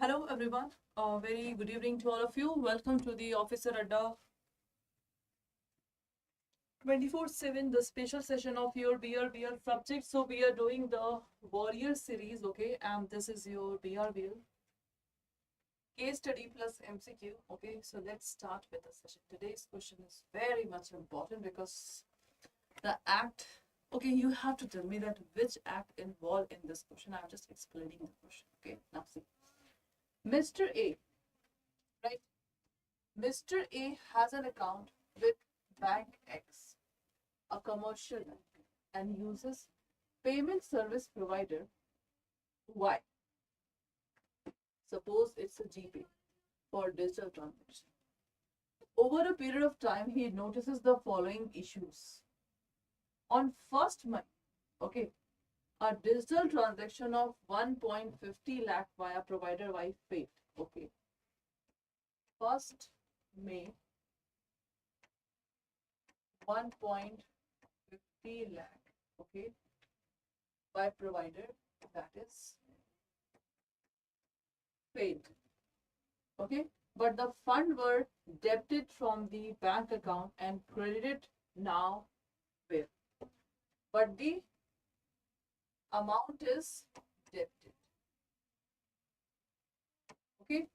Hello everyone, very good evening to all of you. Welcome to the Officer Adda 24/7, the special session of your BRBL subject. So we are doing the Warrior series, okay, and this is your BRBL Case Study plus MCQ, okay. So let's start with the session. Today's question is very much important because the act, okay, you have to tell me that which act involved in this question. I'm just explaining the question, okay. Now see, Mr. A, right? Mr. A has an account with Bank X, a commercial bank, and uses payment service provider Y. Suppose it's a GPay for digital transaction. Over a period of time, he notices the following issues. On 1st May, okay, a digital transaction of 1.50 lakh via provider Y failed. Okay. 1st May, 1.50 lakh, okay, by provider, that is failed, okay, but the fund were debited from the bank account and credited now with, but the amount is debited, okay.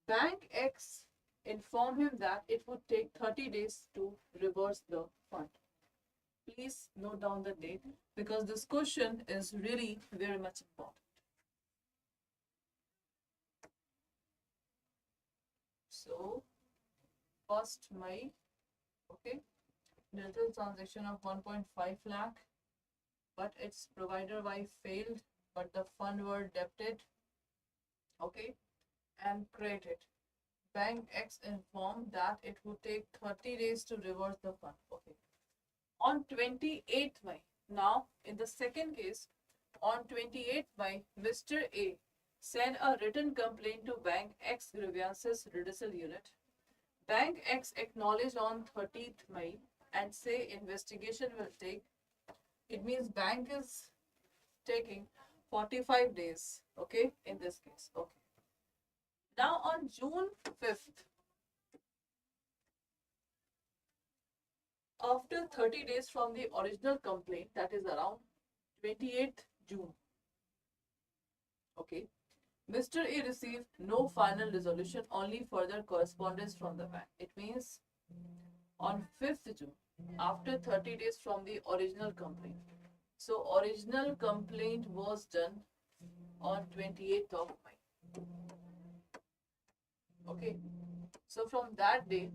Bank X informed him that it would take 30 days to reverse the fund. Please note down the date because this question is really very much important. So 1st May, okay, digital transaction of 1.5 lakh, but its provider Y failed, but the fund were debited, okay, and credited. Bank X informed that it would take 30 days to reverse the fund, okay. On 28th May, now in the second case, on 28th May, Mr. A sent a written complaint to Bank X grievances redressal unit. Bank X acknowledged on 30th May and say investigation will take, it means bank is taking 45 days, okay, in this case, okay. Now on June 5th, after 30 days from the original complaint, that is around 28th June, okay, Mr. A received no final resolution, only further correspondence from the bank. It means on 5th June, after 30 days from the original complaint. So original complaint was done on 28th of May. Okay. So from that day,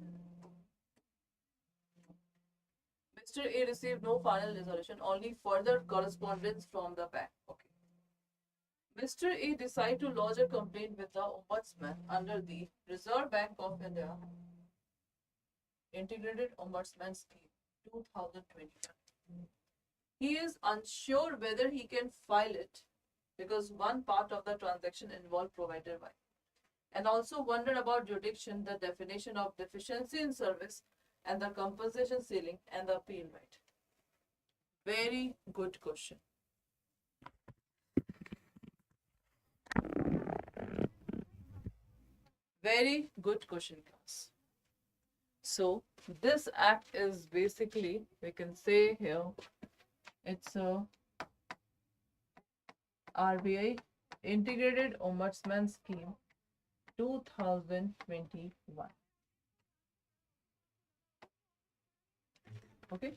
Mr. A received no final resolution, only further correspondence from the bank. Okay. Mr. A decided to lodge a complaint with the Ombudsman under the Reserve Bank of India Integrated Ombudsman Scheme 2021. He is unsure whether he can file it because one part of the transaction involved provider Y, and also wondered about jurisdiction, the definition of deficiency in service, and the compensation ceiling and the appeal right. Very good question. Very good question, class. So this act is basically, we can say here, it's a RBI Integrated Ombudsman Scheme 2021. Okay,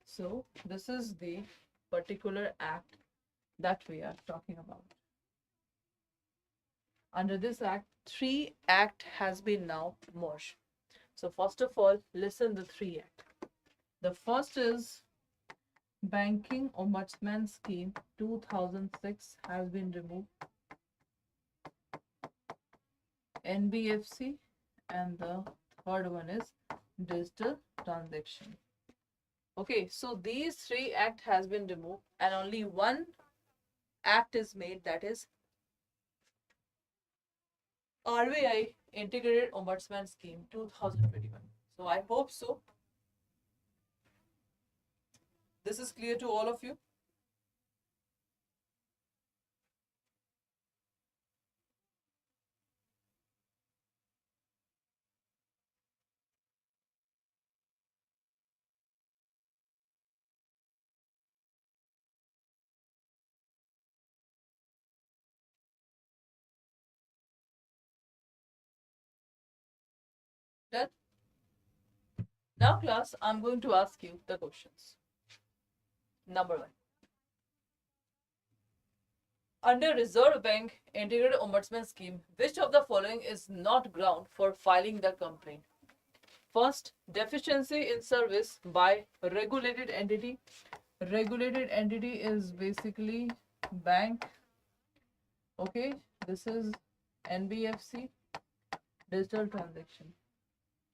so this is the particular act that we are talking about. Under this act, 3 acts has been now merged. So first of all, listen the 3 acts. The first is Banking Ombudsman Scheme 2006 has been removed. NBFC, and the third one is digital transaction. Okay, so these 3 acts has been removed and only one act is made, that is RBI Integrated Ombudsman Scheme 2021. So I hope so. This is clear to all of you. Done? Now class, I'm going to ask you the questions. Number 1. Under Reserve Bank Integrated Ombudsman Scheme, which of the following is not ground for filing the complaint? First, deficiency in service by regulated entity. Regulated entity is basically bank. Okay, this is NBFC, digital transaction.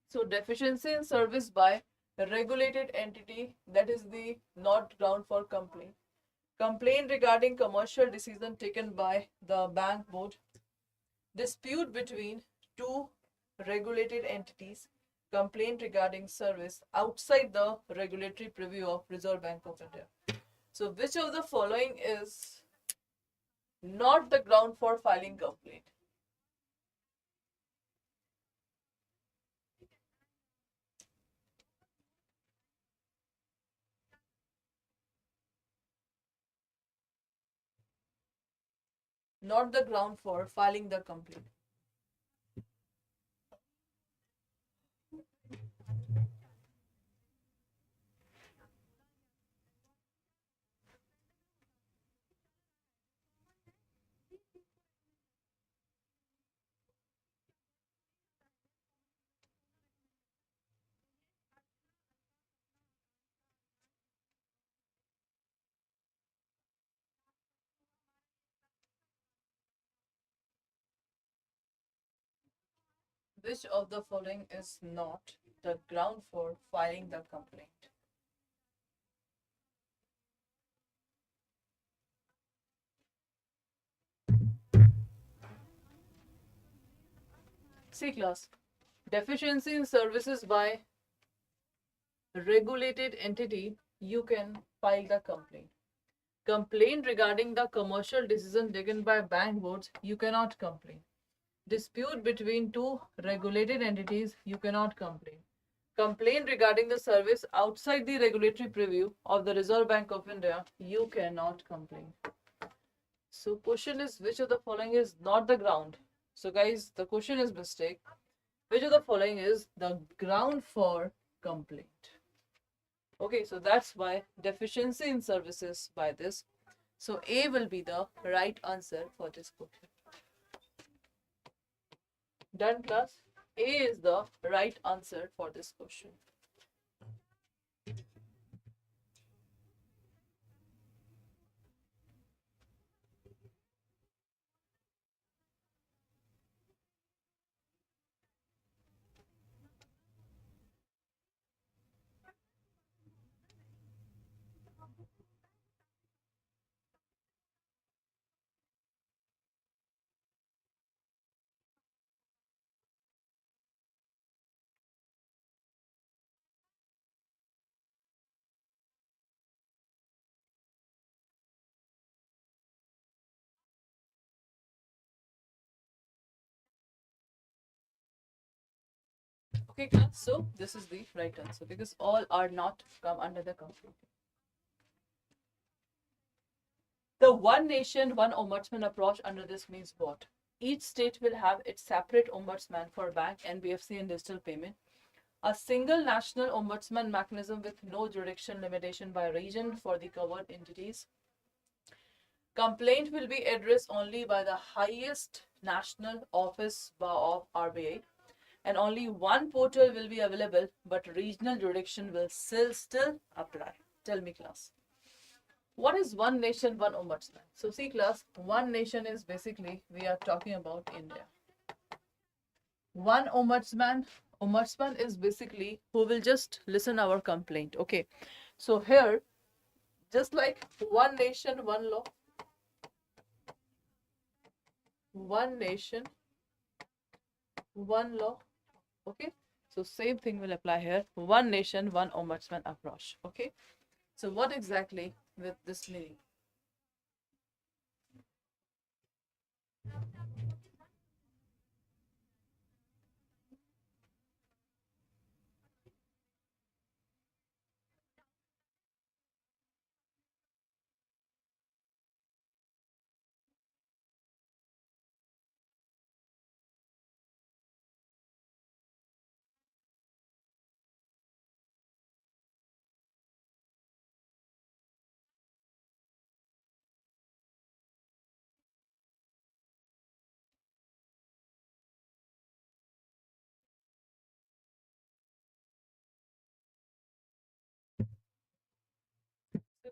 So deficiency in service by regulated entity, that is the not ground for complaint. Complaint regarding commercial decision taken by the bank board. Dispute between two regulated entities. Complaint regarding service outside the regulatory purview of Reserve Bank of India. So which of the following is not the ground for filing complaint? Not the ground for filing the complaint. Which of the following is not the ground for filing the complaint? See class, deficiency in services by regulated entity, you can file the complaint. Complaint regarding the commercial decision taken by bank boards, you cannot complain. Dispute between two regulated entities, you cannot complain. Complaint regarding the service outside the regulatory purview of the Reserve Bank of India, you cannot complain. So question is, which of the following is not the ground? So guys, the question is mistake. Which of the following is the ground for complaint? Okay, so that's why deficiency in services by this. So A will be the right answer for this question. Done class? A is the right answer for this question. Okay class, so this is the right answer because all are not come under the complaint. The one nation, one ombudsman approach under this means what? Each state will have its separate ombudsman for bank, NBFC and digital payment. A single national ombudsman mechanism with no jurisdiction limitation by region for the covered entities. Complaint will be addressed only by the highest national office of RBI, and only one portal will be available, but regional jurisdiction will still apply. Tell me class. What is one nation, one ombudsman? So see class, one nation is basically, we are talking about India. One ombudsman is basically who will just listen our complaint. Okay, so here, just like one nation, one law, one nation, one law. Okay, so same thing will apply here. One nation, one ombudsman approach. Okay, so what exactly with this meaning?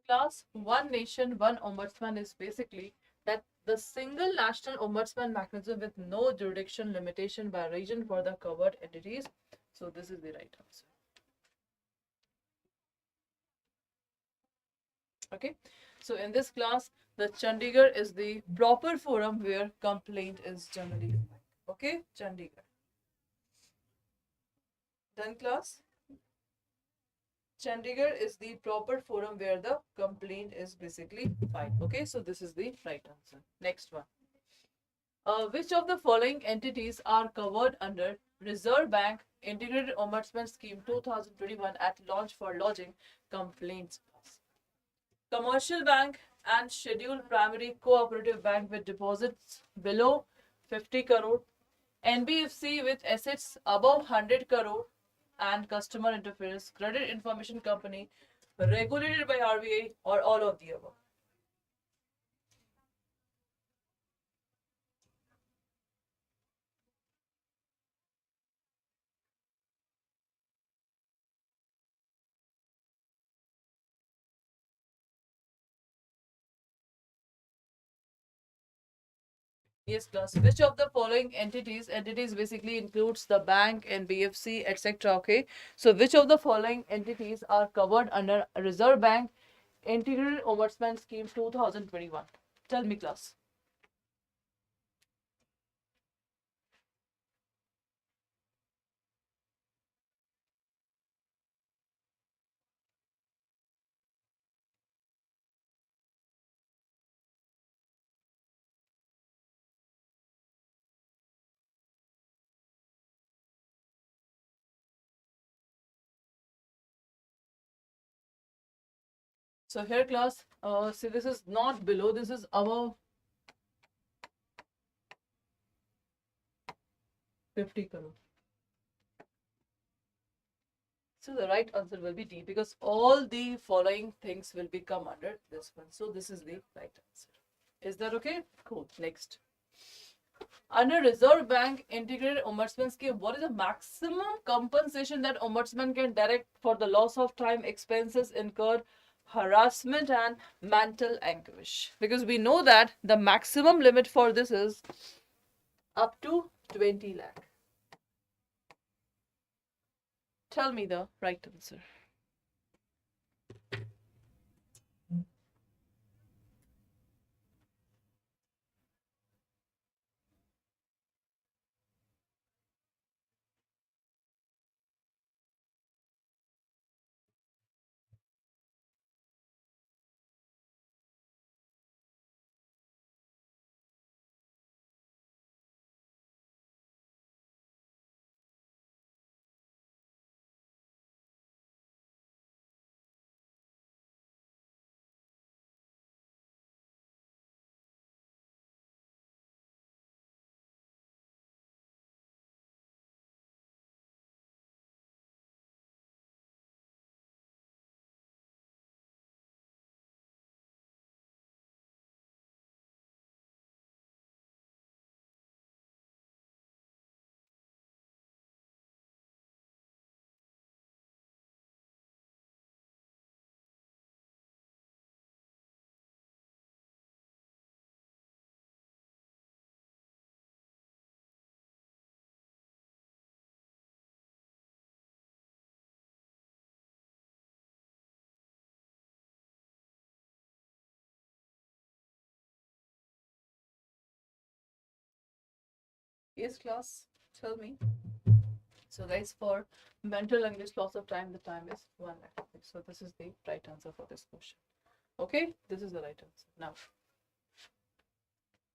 class, one nation, one ombudsman is basically that the single national ombudsman mechanism with no jurisdiction limitation by region for the covered entities. So this is the right answer. Okay, so in this class, the Chandigarh is the proper forum where complaint is generally filed. Okay, Chandigarh. Done, class? Chandigarh is the proper forum where the complaint is basically filed. Okay, so this is the right answer. Next one. Which of the following entities are covered under Reserve Bank Integrated Ombudsman Scheme 2021 at launch for lodging complaints? Commercial bank and scheduled primary cooperative bank with deposits below 50 crore, NBFC with assets above 100 crore, and customer interference credit information company regulated by RBI, or all of the above. Yes, class. Which of the following entities basically includes the bank, NBFC, etc. Okay. So which of the following entities are covered under Reserve Bank Integrated Ombudsman Scheme 2021? Tell me, class. So here, class, see, this is not below, this is above 50 crore. So the right answer will be D, because all the following things will become under this one. So this is the right answer. Is that okay? Cool. Next. Under Reserve Bank Integrated Ombudsman Scheme, what is the maximum compensation that Ombudsman can direct for the loss of time, expenses incurred, harassment, and mental anguish? Because we know that the maximum limit for this is up to 20 lakh. Tell me the right answer. Yes, class. Tell me. So guys, for mental anguish, loss of time, the time is 1 lakh. So this is the right answer for this question. Okay, this is the right answer. Now,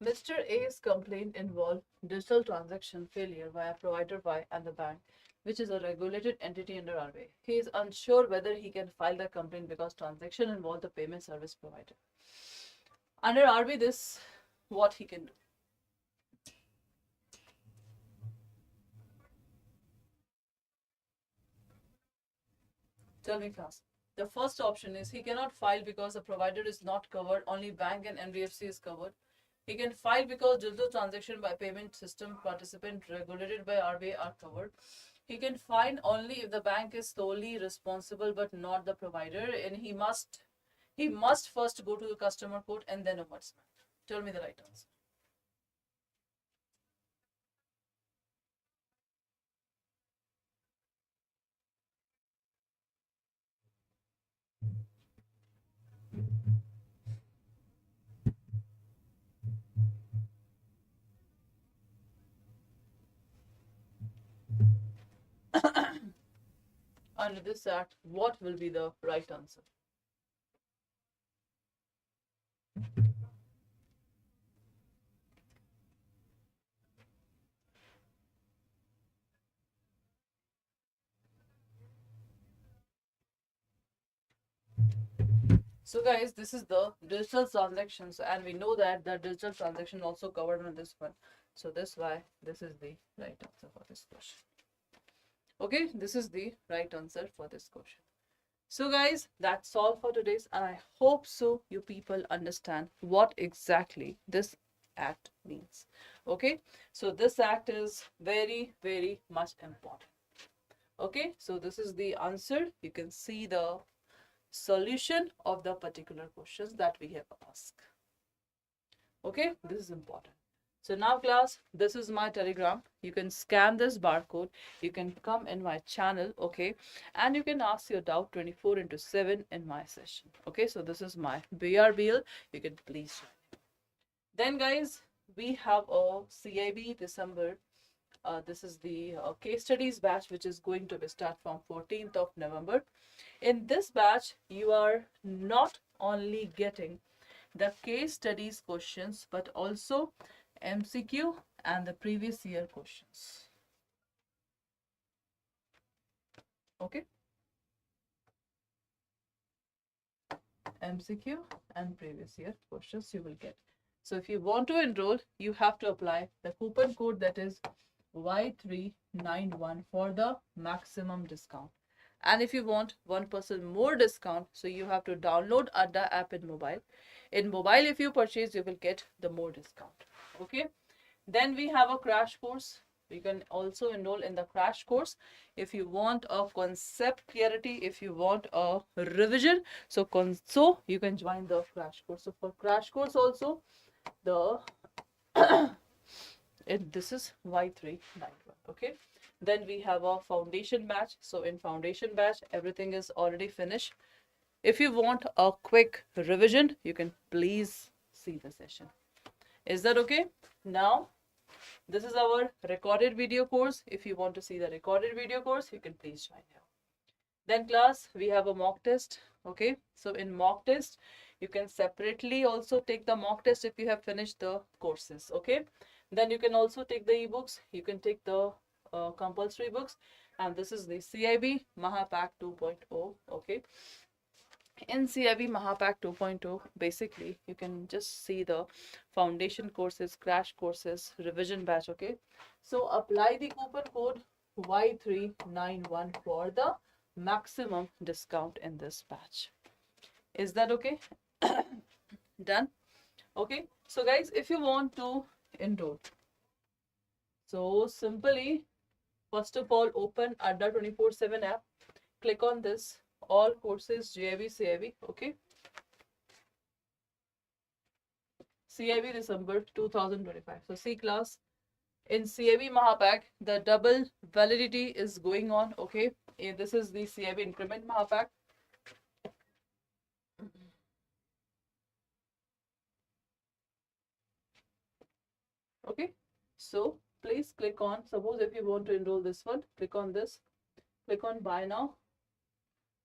Mr. A's complaint involved digital transaction failure via provider Y and the bank, which is a regulated entity under RBI. He is unsure whether he can file the complaint because transaction involved the payment service provider. Under RBI, this what he can do. Tell me, class. The first option is he cannot file because the provider is not covered, only bank and NBFC is covered. He can file because digital transaction by payment system participant regulated by RBI are covered. He can file only if the bank is solely responsible but not the provider, and he must He must first go to the customer code and then ombudsman. Tell me the right answer. Under this act, what will be the right answer? So guys, this is the digital transactions, and we know that the digital transaction also covered in this one. So this why this is the right answer for this question. Okay, this is the right answer for this question. So guys, that's all for today's, and I hope so you people understand what exactly this act means. Okay, so this act is very, very much important. Okay, so this is the answer. You can see the solution of the particular questions that we have asked. Okay, this is important. So now class, this is my Telegram. You can scan this barcode. You can come in my channel, okay, and you can ask your doubt 24/7 in my session. Okay, so this is my BRBL. You can please join. Then guys, we have a CAIIB December. This is the case studies batch, which is going to be start from 14th of November. In this batch, you are not only getting the case studies questions, but also MCQ and the previous year questions. Okay. MCQ and previous year questions you will get. So if you want to enroll, you have to apply the coupon code that is Y391 for the maximum discount. And if you want 1% more discount, so you have to download Adda app in mobile. In mobile, if you purchase, you will get the more discount. Okay. Then we have a crash course. You can also enroll in the crash course if you want a concept clarity, if you want a revision. So you can join the crash course. So for crash course also, the this is Y391. Okay. Then we have a foundation batch. So in foundation batch, everything is already finished. If you want a quick revision, you can please see the session. Is that okay? Now, this is our recorded video course. If you want to see the recorded video course, you can please join here. Then class, we have a mock test. Okay. So in mock test, you can separately also take the mock test if you have finished the courses. Okay. Then you can also take the ebooks. You can take the compulsory books. And this is the CAIIB Mahapack 2.0. Okay. In CAIIB Mahapack 2.0, basically, you can just see the foundation courses, crash courses, revision batch, okay? So, apply the coupon code Y391 for the maximum discount in this batch. Is that okay? Done? Okay. So, guys, if you want to enroll, so simply, first of all, open Adda 24/7 app, click on this. All courses JAIIB CAIIB, okay. CAIIB December 2025. So see class, in CAIIB Mahapack, the double validity is going on, okay. This is the CAIIB increment Mahapack. Okay, so please click on, suppose if you want to enroll this one, click on this, click on buy now.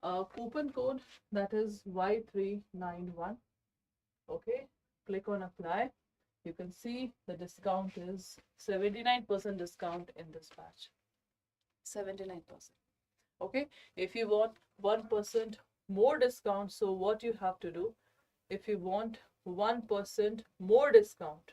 Coupon code that is Y391. Okay, click on apply. You can see the discount is 79% discount in this batch. 79%. Okay, if you want 1% more discount, so what you have to do, if you want 1% more discount,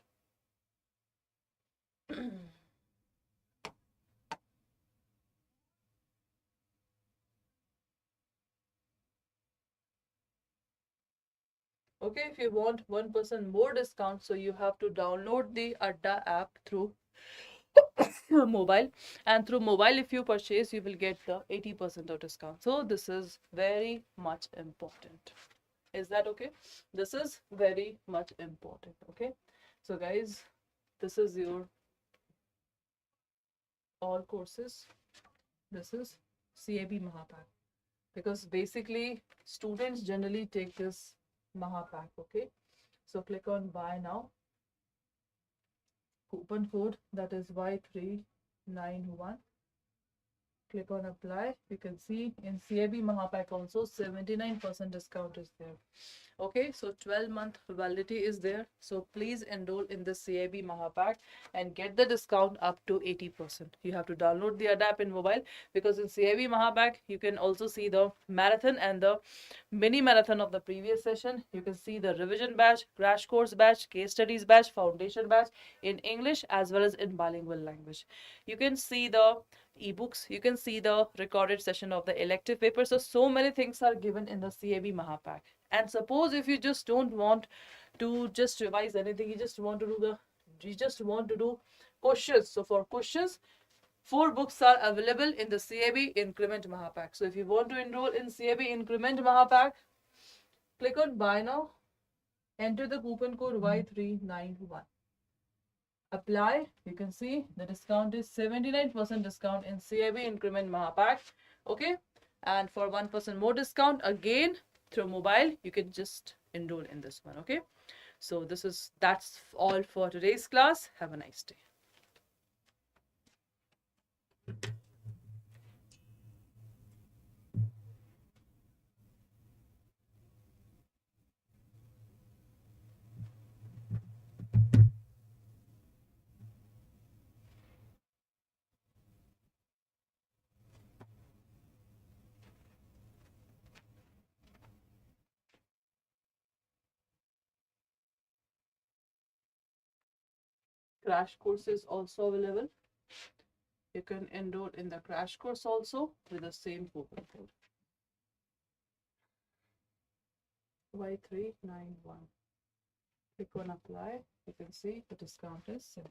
okay, if you want 1% more discount, so you have to download the Adda app through mobile, and through mobile if you purchase, you will get the 80% of discount. So this is very much important. Is that okay? This is very much important. Okay, so guys, this is your all courses. This is CAIIB Mahapack, because basically students generally take this Mahapack. Okay, so click on buy now. Coupon code, that is Y391. Click on apply. You can see in CAIIB Mahapack also 79% discount is there. Okay, so 12-month validity is there. So please enroll in the CAIIB Mahapack and get the discount up to 80%. You have to download the app in mobile, because in CAIIB Mahapack you can also see the marathon and the mini marathon of the previous session. You can see the revision batch, crash course batch, case studies batch, foundation batch in English as well as in bilingual language. You can see the ebooks, you can see the recorded session of the elective paper. So many things are given in the CAIIB Mahapack. And suppose if you just don't want to just revise anything, you just want to do questions. So for questions, 4 books are available in the CAIIB Increment Mahapack. So if you want to enroll in CAIIB Increment Mahapack, click on buy now, enter the coupon code Y391. Apply. You can see the discount is 79% discount in CAIIB Increment Mahapack. Okay, and for 1% more discount again through mobile, you can just enroll in this one. Okay, so that's all for today's class. Have a nice day. Crash course is also available. You can enroll in the crash course also with the same coupon code Y391. Click on apply. You can see the discount is 7%.